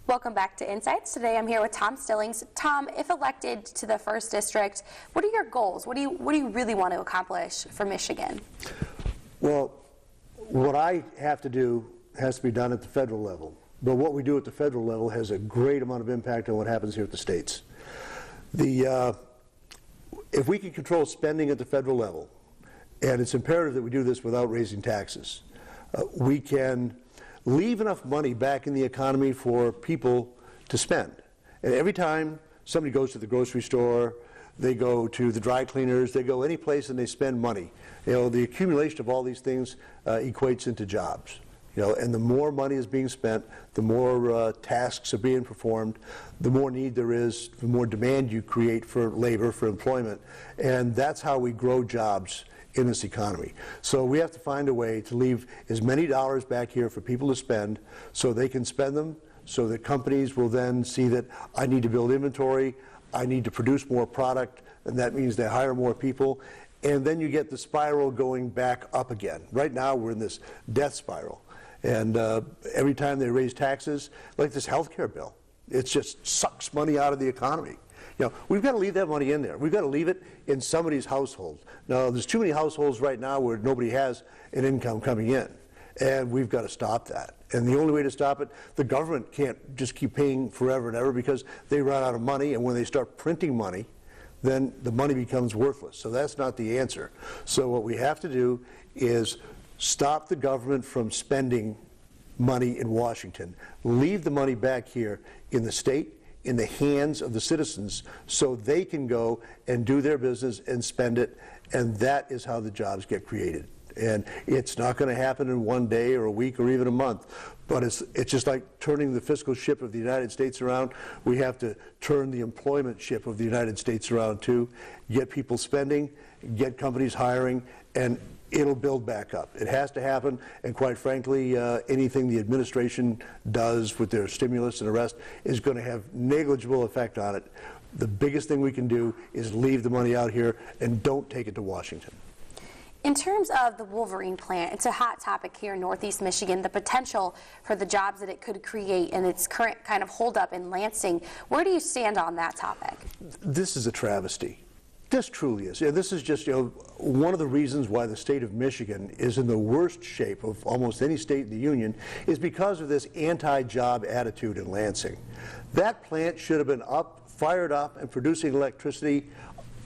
Welcome back to Insights. Today I'm here with Tom Stillings. Tom, if elected to the 1st District, what are your goals? What do you really want to accomplish for Michigan? Well, what I have to do has to be done at the federal level. But what we do at the federal level has a great amount of impact on what happens here at the states. If we can control spending at the federal level, and it's imperative that we do this without raising taxes, we can leave enough money back in the economy for people to spend. And every time somebody goes to the grocery store, they go to the dry cleaners, they go any place and they spend money. You know, the accumulation of all these things equates into jobs. You know, and the more money is being spent, the more tasks are being performed, the more need there is, the more demand you create for labor, for employment, and that's how we grow jobs in this economy. So we have to find a way to leave as many dollars back here for people to spend so they can spend them, so that companies will then see that I need to build inventory, I need to produce more product, and that means they hire more people, and then you get the spiral going back up again. Right now we're in this death spiral, and every time they raise taxes, like this health care bill, it just sucks money out of the economy. You know, we've got to leave that money in there. We've got to leave it in somebody's household. Now, there's too many households right now where nobody has an income coming in, and we've got to stop that. And the only way to stop it, the government can't just keep paying forever and ever because they run out of money, and when they start printing money, then the money becomes worthless. So that's not the answer. So what we have to do is stop the government from spending money in Washington. Leave the money back here in the state, in the hands of the citizens, so they can go and do their business and spend it, and that is how the jobs get created. And it's not going to happen in one day or a week or even a month, but it's just like turning the fiscal ship of the United States around. We have to turn the employment ship of the United States around too, get people spending, get companies hiring, and it'll build back up. It has to happen, and quite frankly, anything the administration does with their stimulus and arrest is going to have negligible effect on it. The biggest thing we can do is leave the money out here and don't take it to Washington. In terms of the Wolverine plant, it's a hot topic here in Northeast Michigan, the potential for the jobs that it could create and its current kind of holdup in Lansing. Where do you stand on that topic? This is a travesty. This truly is. Yeah, this is just, one of the reasons why the state of Michigan is in the worst shape of almost any state in the union is because of this anti-job attitude in Lansing. That plant should have been fired up and producing electricity.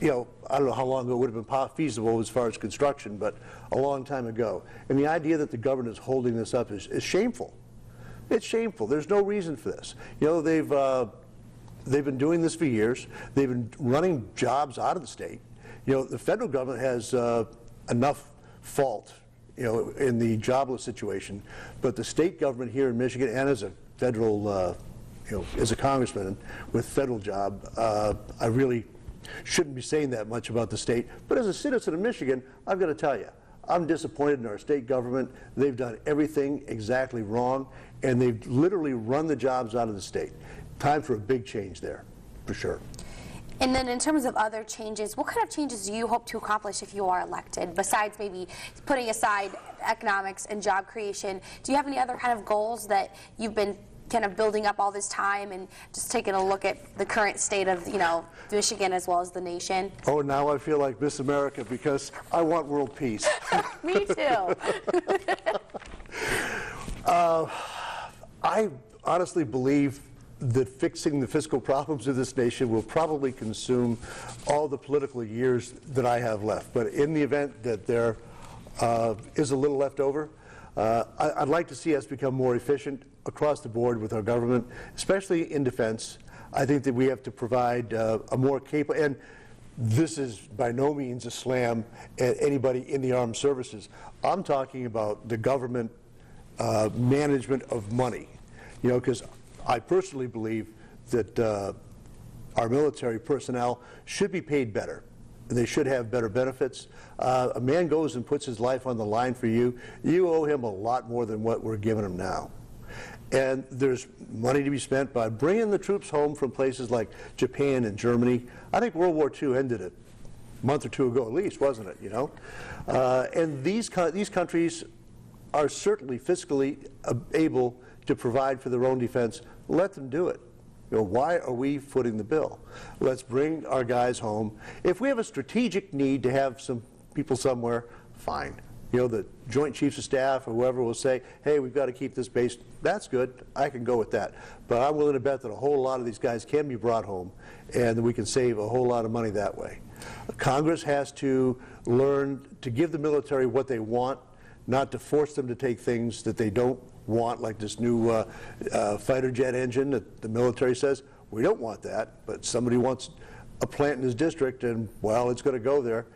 I don't know how long ago it would have been feasible as far as construction, but a long time ago. And the idea that the government is holding this up is shameful. It's shameful. There's no reason for this. They've been doing this for years. They've been running jobs out of the state. The federal government has enough fault, in the jobless situation, but the state government here in Michigan, and as a federal, as a congressman with federal job, I really shouldn't be saying that much about the state. But as a citizen of Michigan, I've got to tell you, I'm disappointed in our state government. They've done everything exactly wrong, and they've literally run the jobs out of the state. Time for a big change there, for sure. And then in terms of other changes, what kind of changes do you hope to accomplish if you are elected, besides maybe putting aside economics and job creation? Do you have any other kind of goals that you've been kind of building up all this time and just taking a look at the current state of, Michigan as well as the nation? Oh, now I feel like Miss America because I want world peace. Me too. I honestly believe that fixing the fiscal problems of this nation will probably consume all the political years that I have left. But in the event that there is a little left over, I'd like to see us become more efficient across the board with our government, especially in defense. I think that we have to provide a more capable, and this is by no means a slam at anybody in the armed services. I'm talking about the government management of money, because I personally believe that our military personnel should be paid better. They should have better benefits. A man goes and puts his life on the line for you. You owe him a lot more than what we're giving him now. And there's money to be spent by bringing the troops home from places like Japan and Germany. I think World War II ended a month or two ago at least, wasn't it, And these countries are certainly fiscally able to provide for their own defense, let them do it. You know, why are we footing the bill? Let's bring our guys home. If we have a strategic need to have some people somewhere, fine. You know, the Joint Chiefs of Staff or whoever will say, hey, we've got to keep this base. That's good. I can go with that. But I'm willing to bet that a whole lot of these guys can be brought home and that we can save a whole lot of money that way. Congress has to learn to give the military what they want, not to force them to take things that they don't want, like this new fighter jet engine that the military says, we don't want that, but somebody wants a plant in his district and, well, it's going to go there.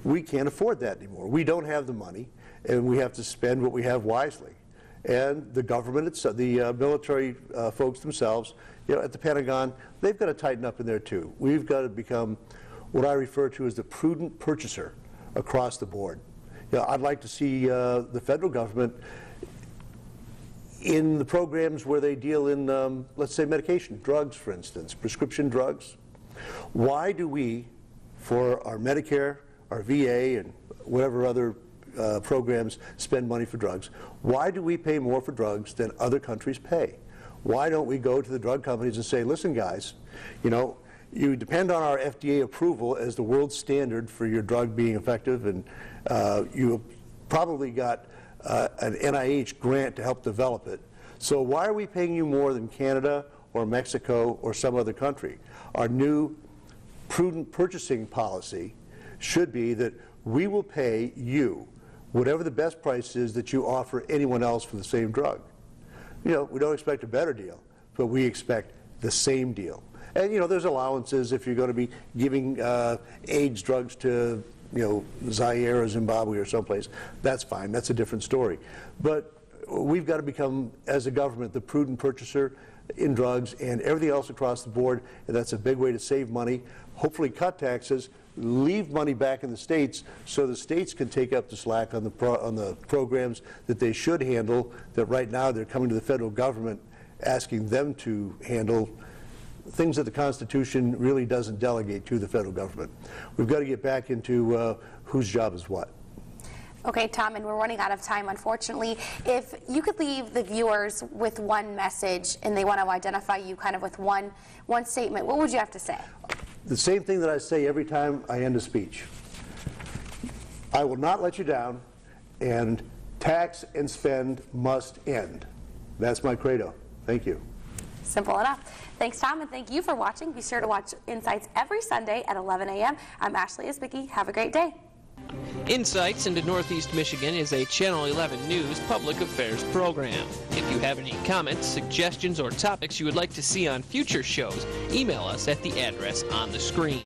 We can't afford that anymore. We don't have the money, and we have to spend what we have wisely. And the government, the military folks themselves, you know, at the Pentagon, they've got to tighten up in there too. We've got to become what I refer to as the prudent purchaser across the board. You know, I'd like to see the federal government in the programs where they deal in, let's say, medication, drugs, for instance, prescription drugs. Why do we, for our Medicare, our VA, and whatever other programs spend money for drugs, why do we pay more for drugs than other countries pay? Why don't we go to the drug companies and say, listen, guys, you know, you depend on our FDA approval as the world standard for your drug being effective, and you probably got an NIH grant to help develop it. So why are we paying you more than Canada or Mexico or some other country? Our new prudent purchasing policy should be that we will pay you whatever the best price is that you offer anyone else for the same drug. You know, we don't expect a better deal, but we expect the same deal. And, you know, there's allowances if you're going to be giving AIDS drugs to, you know, Zaire or Zimbabwe or someplace. That's fine. That's a different story. But we've got to become, as a government, the prudent purchaser in drugs and everything else across the board, and that's a big way to save money, hopefully cut taxes, leave money back in the states so the states can take up the slack on the programs that they should handle, that right now they're coming to the federal government asking them to handle things that the Constitution really doesn't delegate to the federal government. We've got to get back into whose job is what. Okay, Tom, and we're running out of time, unfortunately. If you could leave the viewers with one message and they want to identify you kind of with one statement, what would you have to say? The same thing that I say every time I end a speech. I will not let you down, and tax and spend must end. That's my credo. Thank you. Simple enough. Thanks, Tom, and thank you for watching. Be sure to watch Insights every Sunday at 11 a.m. I'm Ashley Izbicki. Have a great day. Insights into Northeast Michigan is a Channel 11 News public affairs program. If you have any comments, suggestions, or topics you would like to see on future shows, email us at the address on the screen.